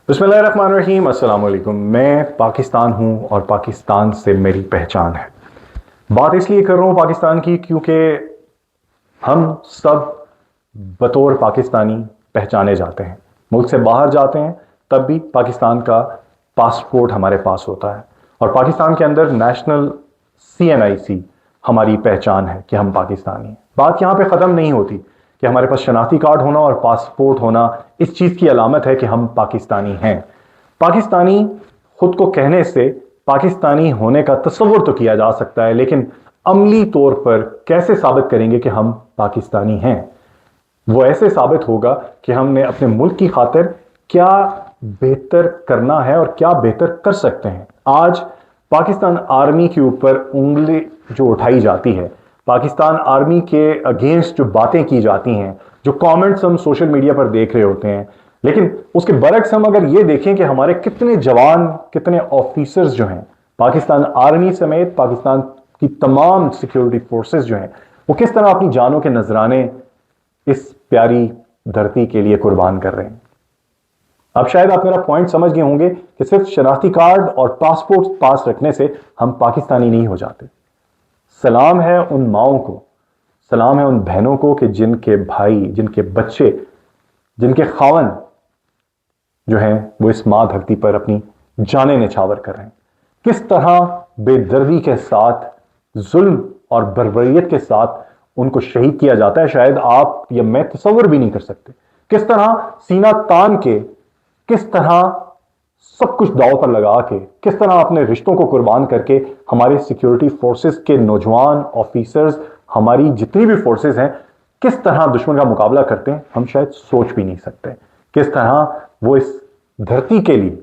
बिस्मिल्लाहिर्रहमानिर्रहीम। अस्सलाम वालेकुम। मैं पाकिस्तान हूँ और पाकिस्तान से मेरी पहचान है। बात इसलिए कर रहा हूँ पाकिस्तान की क्योंकि हम सब बतौर पाकिस्तानी पहचाने जाते हैं। मुल्क से बाहर जाते हैं तब भी पाकिस्तान का पासपोर्ट हमारे पास होता है और पाकिस्तान के अंदर नेशनल CNIC हमारी पहचान है कि हम पाकिस्तानी हैं। बात यहाँ पे ख़त्म नहीं होती कि हमारे पास शनाख्ती कार्ड होना और पासपोर्ट होना इस चीज़ की अलामत है कि हम पाकिस्तानी हैं। पाकिस्तानी खुद को कहने से पाकिस्तानी होने का तस्वुर तो किया जा सकता है, लेकिन अमली तौर पर कैसे साबित करेंगे कि हम पाकिस्तानी हैं? वो ऐसे साबित होगा कि हमने अपने मुल्क की खातिर क्या बेहतर करना है और क्या बेहतर कर सकते हैं। आज पाकिस्तान आर्मी के ऊपर उंगली जो उठाई जाती है, पाकिस्तान आर्मी के अगेंस्ट जो बातें की जाती हैं, जो कमेंट्स हम सोशल मीडिया पर देख रहे होते हैं, लेकिन उसके बरक्स हम अगर ये देखें कि हमारे कितने जवान, कितने ऑफिसर्स जो हैं पाकिस्तान आर्मी समेत पाकिस्तान की तमाम सिक्योरिटी फोर्सेस जो हैं, वो किस तरह अपनी जानों के नजराने इस प्यारी धरती के लिए कुर्बान कर रहे हैं। अब शायद आप मेरा पॉइंट समझ गए होंगे कि सिर्फ शनाख्ती कार्ड और पासपोर्ट पास रखने से हम पाकिस्तानी नहीं हो जाते। सलाम है उन माओं को, सलाम है उन बहनों को कि जिनके भाई, जिनके बच्चे, जिनके खावन जो हैं वो इस मां धरती पर अपनी जानें निछावर कर रहे हैं। किस तरह बेदर्दी के साथ, जुल्म और बर्बरियत के साथ उनको शहीद किया जाता है, शायद आप या मैं तस्वर भी नहीं कर सकते। किस तरह सीना तान के, किस तरह सब कुछ दांव पर लगा के, किस तरह अपने रिश्तों को कुर्बान करके हमारे सिक्योरिटी फोर्सेस के नौजवान ऑफिसर्स, हमारी जितनी भी फोर्सेस हैं, किस तरह दुश्मन का मुकाबला करते हैं, हम शायद सोच भी नहीं सकते। किस तरह वो इस धरती के लिए,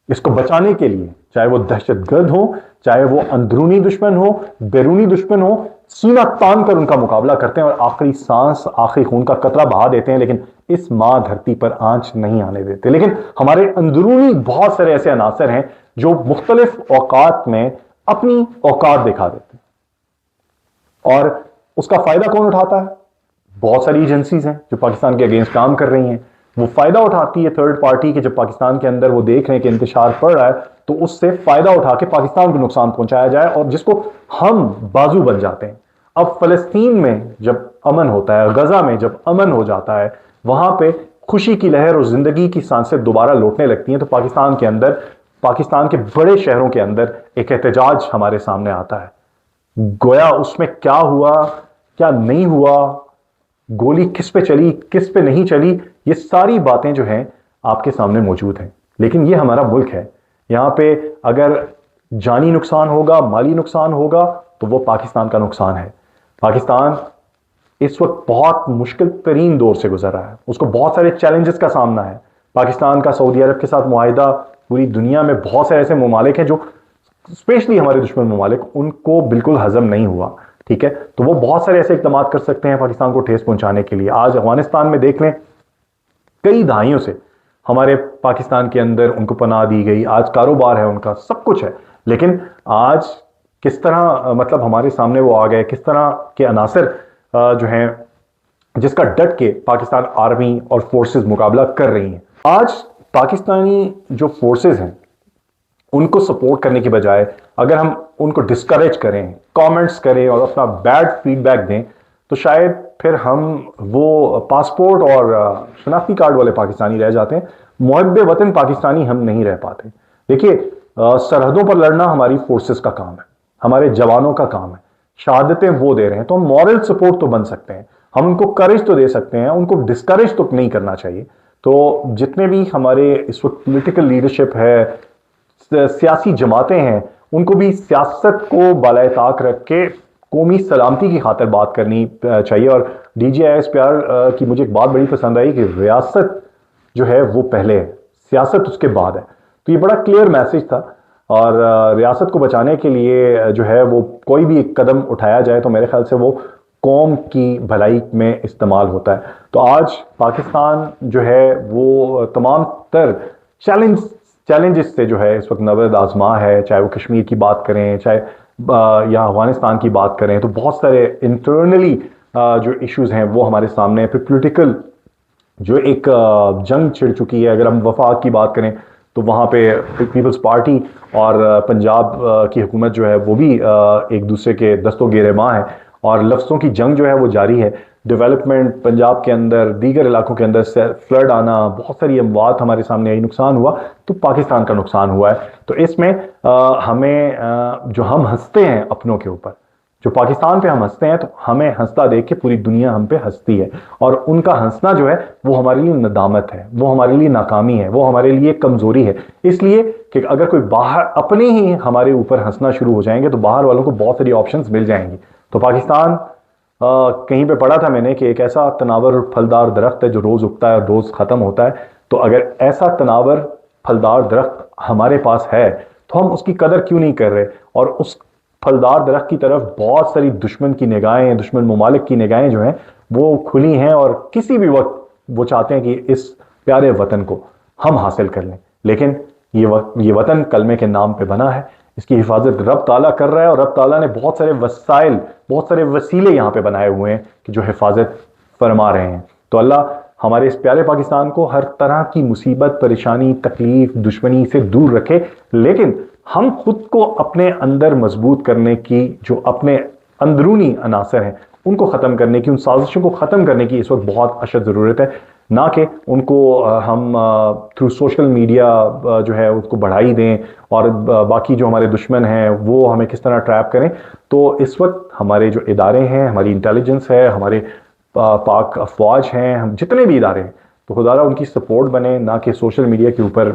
इसको बचाने के लिए, चाहे वो दहशतगर्द हो, चाहे वो अंदरूनी दुश्मन हो, बैरूनी दुश्मन हो, सीना तान कर उनका मुकाबला करते हैं और आखिरी सांस, आखिरी खून का कतरा बहा देते हैं, लेकिन इस मां धरती पर आंच नहीं आने देते। लेकिन हमारे अंदरूनी बहुत सारे ऐसे अनासर हैं जो मुख्तलिफ औकात में अपनी औकात दिखा देते हैं और उसका फायदा कौन उठाता है? बहुत सारी एजेंसीज हैं जो पाकिस्तान के अगेंस्ट काम कर रही हैं। वो फायदा उठाती है थर्ड पार्टी के, जब पाकिस्तान के अंदर वो देख रहे हैं कि इंतशार पड़ रहा है तो उससे फायदा उठा के पाकिस्तान को नुकसान पहुंचाया जाए और जिसको हम बाजू बन जाते हैं। अब फलस्तीन में जब अमन होता है, गजा में जब अमन हो जाता है, वहां पे खुशी की लहर और जिंदगी की सांसें दोबारा लौटने लगती हैं, तो पाकिस्तान के अंदर, पाकिस्तान के बड़े शहरों के अंदर एक एहतजाज हमारे सामने आता है। गोया उसमें क्या हुआ, क्या नहीं हुआ, गोली किस पे चली, किस पे नहीं चली, ये सारी बातें जो हैं आपके सामने मौजूद हैं। लेकिन ये हमारा मुल्क है, यहां पे अगर जानी नुकसान होगा, माली नुकसान होगा, तो वो पाकिस्तान का नुकसान है। पाकिस्तान इस वक्त बहुत मुश्किल तरीन दौर से गुजर रहा है, उसको बहुत सारे चैलेंजेस का सामना है। पाकिस्तान का सऊदी अरब के साथ मुआहिदा, पूरी दुनिया में बहुत सारे ऐसे ममालिक हैं जो, स्पेशली हमारे दुश्मन ममालिक, उनको बिल्कुल हजम नहीं हुआ। ठीक है, तो वो बहुत सारे ऐसे इकदाम कर सकते हैं पाकिस्तान को ठेस पहुंचाने के लिए। आज अफगानिस्तान में देख लें, कई दहाइयों से हमारे पाकिस्तान के अंदर उनको पनाह दी गई, आज कारोबार है उनका, सब कुछ है, लेकिन आज किस तरह मतलब हमारे सामने वो आ गए, किस तरह के अनासर जो हैं जिसका डट के पाकिस्तान आर्मी और फोर्सेस मुकाबला कर रही हैं। आज पाकिस्तानी जो फोर्सेस हैं उनको सपोर्ट करने के बजाय अगर हम उनको डिस्करेज करें, कमेंट्स करें और अपना बैड फीडबैक दें, तो शायद फिर हम वो पासपोर्ट और शनाख्ती कार्ड वाले पाकिस्तानी रह जाते हैं, मुहब्बे वतन पाकिस्तानी हम नहीं रह पाते। देखिए, सरहदों पर लड़ना हमारी फोर्सेस का काम है, हमारे जवानों का काम है, शहादतें वो दे रहे हैं, तो हम मॉरल सपोर्ट तो बन सकते हैं, हम उनको करेज तो दे सकते हैं, उनको डिस्करेज तो नहीं करना चाहिए। तो जितने भी हमारे इस वक्त पॉलिटिकल लीडरशिप है, सियासी जमातें हैं, उनको भी सियासत को बालाए ताक रख के कौमी सलामती की खातिर बात करनी चाहिए। और DGIS प्यार की मुझे एक बात बड़ी पसंद आई कि रियासत जो है वो पहले है, सियासत उसके बाद है। तो ये बड़ा क्लियर मैसेज था और रियासत को बचाने के लिए जो है वो कोई भी एक कदम उठाया जाए तो मेरे ख्याल से वो कौम की भलाई में इस्तेमाल होता है। तो आज पाकिस्तान जो है वो तमाम तर चैलेंजेस से जो है इस वक्त नबर्द आजमा है, चाहे वो कश्मीर की बात करें, चाहे या अफगानिस्तान की बात करें, तो बहुत सारे इंटरनली जो इश्यूज हैं वो हमारे सामने, फिर पॉलिटिकल जो एक जंग छिड़ चुकी है। अगर हम वफाक की बात करें तो वहाँ पे पीपल्स पार्टी और पंजाब की हुकूमत जो है वो भी एक दूसरे के दस्तों गिरेबां है, और लफ्ज़ों की जंग जो है वो जारी है। डेवलपमेंट पंजाब के अंदर, दीगर इलाकों के अंदर से फ्लड आना, बहुत सारी अमवात हमारे सामने आई, नुकसान हुआ, तो पाकिस्तान का नुकसान हुआ है। तो इसमें हमें जो हम हंसते हैं अपनों के ऊपर, जो पाकिस्तान पे हम हंसते हैं, तो हमें हंसता देख के पूरी दुनिया हम पे हंसती है। और उनका हंसना जो है वो हमारे लिए नदामत है, वो हमारे लिए नाकामी है, वो हमारे लिए कमजोरी है। इसलिए कि अगर कोई बाहर अपने ही हमारे ऊपर हंसना शुरू हो जाएंगे तो बाहर वालों को बहुत सारी ऑप्शंस मिल जाएंगी। तो पाकिस्तान, कहीं पे पढ़ा था मैंने कि एक ऐसा तनावर और फलदार दरख्त है जो रोज उगता है और रोज खत्म होता है। तो अगर ऐसा तनावर फलदार दरख्त हमारे पास है तो हम उसकी कदर क्यों नहीं कर रहे? और उस फलदार दरख्त की तरफ बहुत सारी दुश्मन की निगाहें, दुश्मन ममालिक की निगाहें जो हैं वो खुली हैं, और किसी भी वक्त वो चाहते हैं कि इस प्यारे वतन को हम हासिल कर लें। लेकिन ये वतन कलमे के नाम पे बना है, इसकी हिफाजत रब ताला कर रहा है, और रब ताला ने बहुत सारे वसाइल, बहुत सारे वसीले यहाँ पे बनाए हुए हैं कि जो हिफाजत फरमा रहे हैं। तो अल्लाह हमारे इस प्यारे पाकिस्तान को हर तरह की मुसीबत, परेशानी, तकलीफ, दुश्मनी से दूर रखे। लेकिन हम खुद को अपने अंदर मजबूत करने की, जो अपने अंदरूनी अनासर हैं उनको ख़त्म करने की, उन साजिशों को ख़त्म करने की इस वक्त बहुत अशद ज़रूरत है। ना कि उनको हम थ्रू सोशल मीडिया जो है उसको बढ़ाई दें, और बाकी जो हमारे दुश्मन हैं वो हमें किस तरह ट्रैप करें। तो इस वक्त हमारे जो इदारे हैं, हमारी इंटेलिजेंस है, हमारे पाक अफवाज हैं, हम जितने भी इदारे हैं, तो खुदारा उनकी सपोर्ट बने, ना कि सोशल मीडिया के ऊपर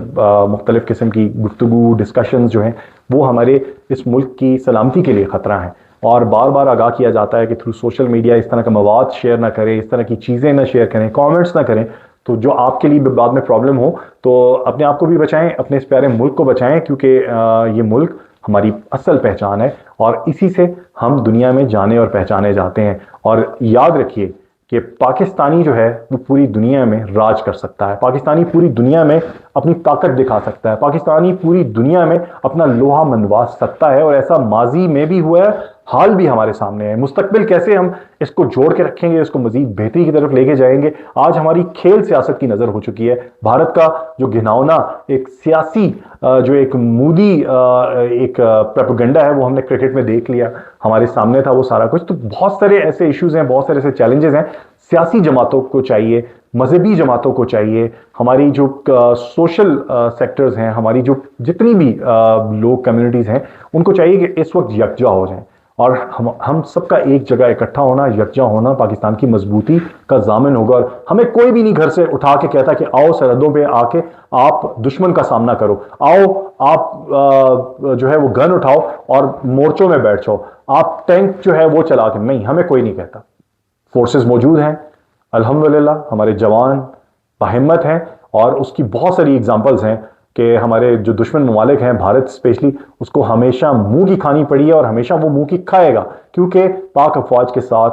मुख्तलिफ़ किस्म की गुफ्तगू, डिस्कशंस जो हैं वो हमारे इस मुल्क की सलामती के लिए ख़तरा हैं। और बार बार आगाह किया जाता है कि थ्रू सोशल मीडिया इस तरह का मवाद शेयर ना करें, इस तरह की चीज़ें ना शेयर करें, कमेंट्स ना करें, तो जो आपके लिए बाद में प्रॉब्लम हो। तो अपने आप को भी बचाएं, अपने इस प्यारे मुल्क को बचाएं, क्योंकि ये मुल्क हमारी असल पहचान है, और इसी से हम दुनिया में जाने और पहचाने जाते हैं। और याद रखिए कि पाकिस्तानी जो है वो पूरी दुनिया में राज कर सकता है, पाकिस्तानी पूरी दुनिया में अपनी ताकत दिखा सकता है, पाकिस्तानी पूरी दुनिया में अपना लोहा मनवा सकता है। और ऐसा माजी में भी हुआ है, हाल भी हमारे सामने है। मुस्तकबिल कैसे हम इसको जोड़ के रखेंगे, इसको मजीद बेहतरी की तरफ लेके जाएंगे। आज हमारी खेल सियासत की नजर हो चुकी है। भारत का जो घिनौना एक सियासी जो एक मूदी एक प्रोपेगेंडा है वो हमने क्रिकेट में देख लिया, हमारे सामने था वो सारा कुछ। तो बहुत सारे ऐसे इश्यूज हैं, बहुत सारे ऐसे चैलेंजेस हैं। सियासी जमातों को चाहिए, मजहबी जमातों को चाहिए, हमारी जो सोशल सेक्टर्स हैं, हमारी जो जितनी भी लोग कम्युनिटीज हैं, उनको चाहिए कि इस वक्त यकजा हो जाएं, और हम सबका एक जगह इकट्ठा होना, यकजा होना पाकिस्तान की मजबूती का जामिन होगा। और हमें कोई भी नहीं घर से उठा के कहता कि आओ सरहदों पे आके आप दुश्मन का सामना करो, आओ आप जो है वो गन उठाओ और मोर्चों में बैठ जाओ, आप टैंक जो है वो चला के, नहीं, हमें कोई नहीं कहता। फोर्सेस मौजूद हैं, अल्हम्दुलिल्लाह हमारे जवान बाहिम्मत हैं, और उसकी बहुत सारी एग्जांपल्स हैं कि हमारे जो दुश्मन ममालिक हैं, भारत स्पेशली, उसको हमेशा मुंह की खानी पड़ी है, और हमेशा वो मुंह की खाएगा, क्योंकि पाक अफवाज के साथ,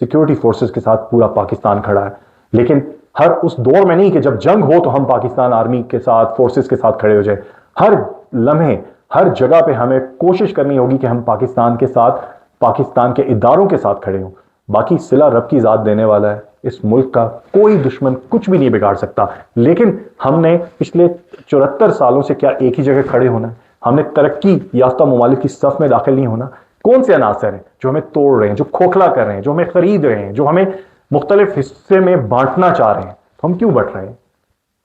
सिक्योरिटी फोर्सेस के साथ पूरा पाकिस्तान खड़ा है। लेकिन हर उस दौर में नहीं कि जब जंग हो तो हम पाकिस्तान आर्मी के साथ, फोर्सेस के साथ खड़े हो जाए। हर लम्हे, हर जगह पे हमें कोशिश करनी होगी कि हम पाकिस्तान के साथ, पाकिस्तान के इदारों के साथ खड़े हों। बाकी सिला रब की जात देने वाला है, इस मुल्क का कोई दुश्मन कुछ भी नहीं बिगाड़ सकता। लेकिन हमने पिछले 74 सालों से क्या एक ही जगह खड़े होना है? हमने तरक्की याफ्ता ममालिक की सफ में दाखिल नहीं होना? कौन से अनासर हैं जो हमें तोड़ रहे हैं, जो खोखला कर रहे हैं, जो हमें खरीद रहे हैं, जो हमें मुख्तलिफ हिस्से में बांटना चाह रहे हैं? तो हम क्यों बट रहे हैं?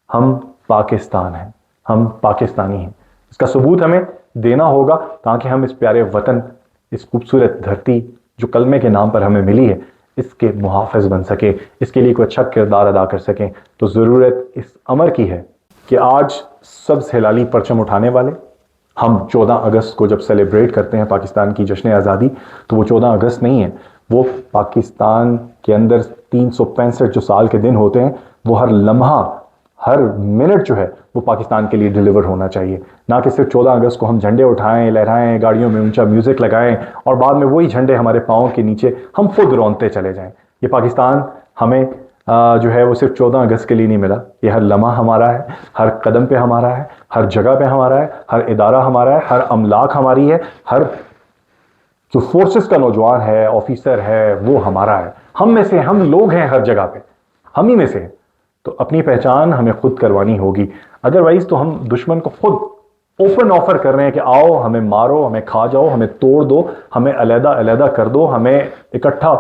हम पाकिस्तान हैं, हम पाकिस्तानी हैं। इसका सबूत हमें देना होगा, ताकि हम इस प्यारे वतन, इस खूबसूरत धरती जो कलमे के नाम पर हमें मिली है, इसके मुहाफ़िज बन सके, इसके लिए कोई अच्छा किरदार अदा कर सकें। तो ज़रूरत इस अमर की है कि आज सब्ज़ हिलाली परचम उठाने वाले हम 14 अगस्त को जब सेलिब्रेट करते हैं पाकिस्तान की जश्न आज़ादी, तो वो 14 अगस्त नहीं है, वो पाकिस्तान के अंदर 365 जो साल के दिन होते हैं, वो हर लम्हा, हर मिनट जो है वो पाकिस्तान के लिए डिलीवर होना चाहिए। ना कि सिर्फ 14 अगस्त को हम झंडे उठाएं, लहराएं, गाड़ियों में ऊंचा म्यूजिक लगाएं, और बाद में वही झंडे हमारे पाँव के नीचे हम खुद रौंदते चले जाएं। ये पाकिस्तान हमें जो है वो सिर्फ 14 अगस्त के लिए नहीं मिला, ये हर लम्हा हमारा है, हर कदम पे हमारा है, हर जगह पे हमारा है, हर इदारा हमारा है, हर अमलाक हमारी है, हर जो फोर्सेस का नौजवान है, ऑफिसर है, वो हमारा है। हम में से हम लोग हैं हर जगह पे, हम ही में से। तो अपनी पहचान हमें खुद करवानी होगी। अदरवाइज तो हम दुश्मन को खुद ओपन ऑफर कर रहे हैं कि आओ हमें मारो, हमें खा जाओ, हमें तोड़ दो, हमें अलहदा अलहदा कर दो, हमें इकट्ठा।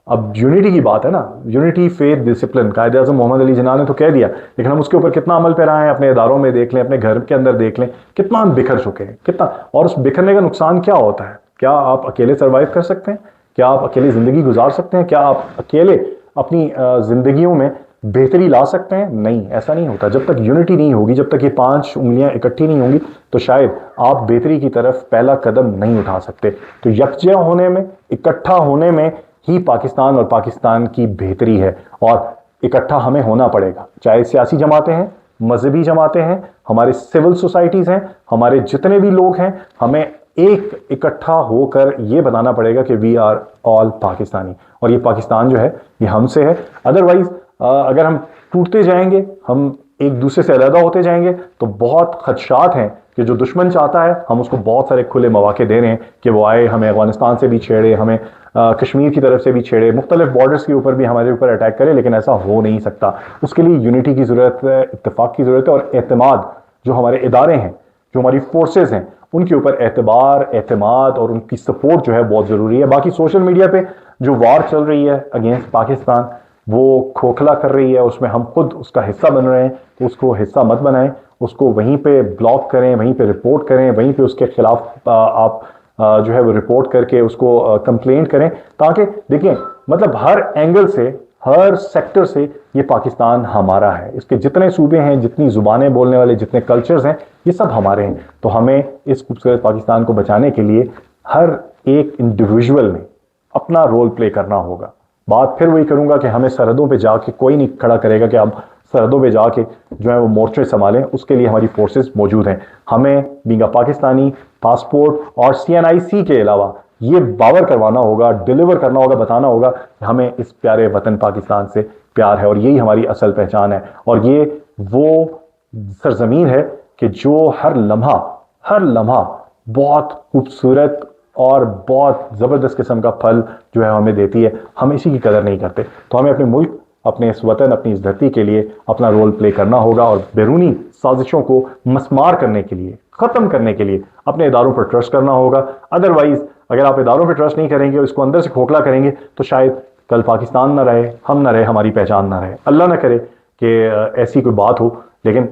अब यूनिटी की बात है ना, यूनिटी, फेथ, डिसिप्लिन, कायदे आज़म मोहम्मद अली जिन्ना ने तो कह दिया, लेकिन हम उसके ऊपर कितना अमल पे रहे हैं? अपने इदारों में देख लें, अपने घर के अंदर देख लें, कितना हम बिखर चुके हैं, कितना। और उस बिखरने का नुकसान क्या होता है? क्या आप अकेले सर्वाइव कर सकते हैं? क्या आप अकेले ज़िंदगी गुजार सकते हैं? क्या आप अकेले अपनी ज़िंदगियों में बेहतरी ला सकते हैं? नहीं, ऐसा नहीं होता। जब तक यूनिटी नहीं होगी, जब तक ये 5 उंगलियां इकट्ठी नहीं होंगी, तो शायद आप बेहतरी की तरफ पहला कदम नहीं उठा सकते। तो यकजा होने में, इकट्ठा होने में ही पाकिस्तान और पाकिस्तान की बेहतरी है। और इकट्ठा हमें होना पड़ेगा, चाहे सियासी जमातें हैं, मजहबी जमातें हैं, हमारे सिविल सोसाइटीज़ हैं, हमारे जितने भी लोग हैं, हमें एक इकट्ठा होकर यह बताना पड़ेगा कि वी आर ऑल पाकिस्तानी, और ये पाकिस्तान जो है ये हमसे है। अदरवाइज अगर हम टूटते जाएंगे, हम एक दूसरे से अलग होते जाएंगे, तो बहुत खदशात हैं कि जो दुश्मन चाहता है, हम उसको बहुत सारे खुले मौके दे रहे हैं कि वो आए, हमें अफगानिस्तान से भी छेड़े, हमें कश्मीर की तरफ से भी छेड़े, मुख्तलिफ बॉर्डर्स के ऊपर भी हमारे ऊपर अटैक करे। लेकिन ऐसा हो नहीं सकता। उसके लिए यूनिटी की ज़रूरत है, इत्तेफाक की ज़रूरत है, और एतमाद। जो हमारे इदारे हैं, जो हमारी फोर्सेज हैं, उनके ऊपर एतमाद और उनकी सपोर्ट जो है बहुत ज़रूरी है। बाकी सोशल मीडिया पे जो वार चल रही है अगेंस्ट पाकिस्तान, वो खोखला कर रही है, उसमें हम खुद उसका हिस्सा बन रहे हैं। तो उसको हिस्सा मत बनाएं, उसको वहीं पे ब्लॉक करें, वहीं पे रिपोर्ट करें, वहीं पे उसके खिलाफ आप जो है वो रिपोर्ट करके उसको कंप्लेंट करें, ताकि देखिए, मतलब हर एंगल से, हर सेक्टर से ये पाकिस्तान हमारा है। इसके जितने सूबे हैं, जितनी जुबानें बोलने वाले, जितने कल्चर्स हैं, ये सब हमारे हैं। तो हमें इस खूबसूरत पाकिस्तान को बचाने के लिए हर एक इंडिविजुअल ने अपना रोल प्ले करना होगा। बात फिर वही करूंगा कि हमें सरहदों पे जाके कोई नहीं खड़ा करेगा कि आप सरहदों पे जाके जो है वो मोर्चे संभालें। उसके लिए हमारी फोर्सेस मौजूद हैं। हमें बींगा पाकिस्तानी, पासपोर्ट और CNIC के अलावा ये बावर करवाना होगा, डिलीवर करना होगा, बताना होगा कि हमें इस प्यारे वतन पाकिस्तान से प्यार है, और यही हमारी असल पहचान है। और ये वो सरजमीन है कि जो हर लम्हा बहुत खूबसूरत और बहुत ज़बरदस्त किस्म का फल जो है हमें देती है। हम इसी की कदर नहीं करते। तो हमें अपने मुल्क, अपने इस वतन, अपनी इस धरती के लिए अपना रोल प्ले करना होगा, और बैरूनी साजिशों को मस्मार करने के लिए, ख़त्म करने के लिए अपने इदारों पर ट्रस्ट करना होगा। अदरवाइज अगर आप इदारों पर ट्रस्ट नहीं करेंगे और इसको अंदर से खोखला करेंगे, तो शायद कल पाकिस्तान ना रहे, हम ना रहे, हमारी पहचान ना रहे। अल्लाह ना करे कि ऐसी कोई बात हो, लेकिन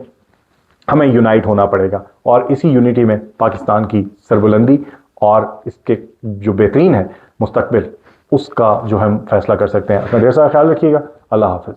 हमें यूनाइट होना पड़ेगा। और इसी यूनिटी में पाकिस्तान की सरबुलंदी और इसके जो बेहतरीन है मुस्तकबिल, उसका जो हम फैसला कर सकते हैं। अपना ढेर सारा ख्याल रखिएगा। अल्लाह हाफिज़।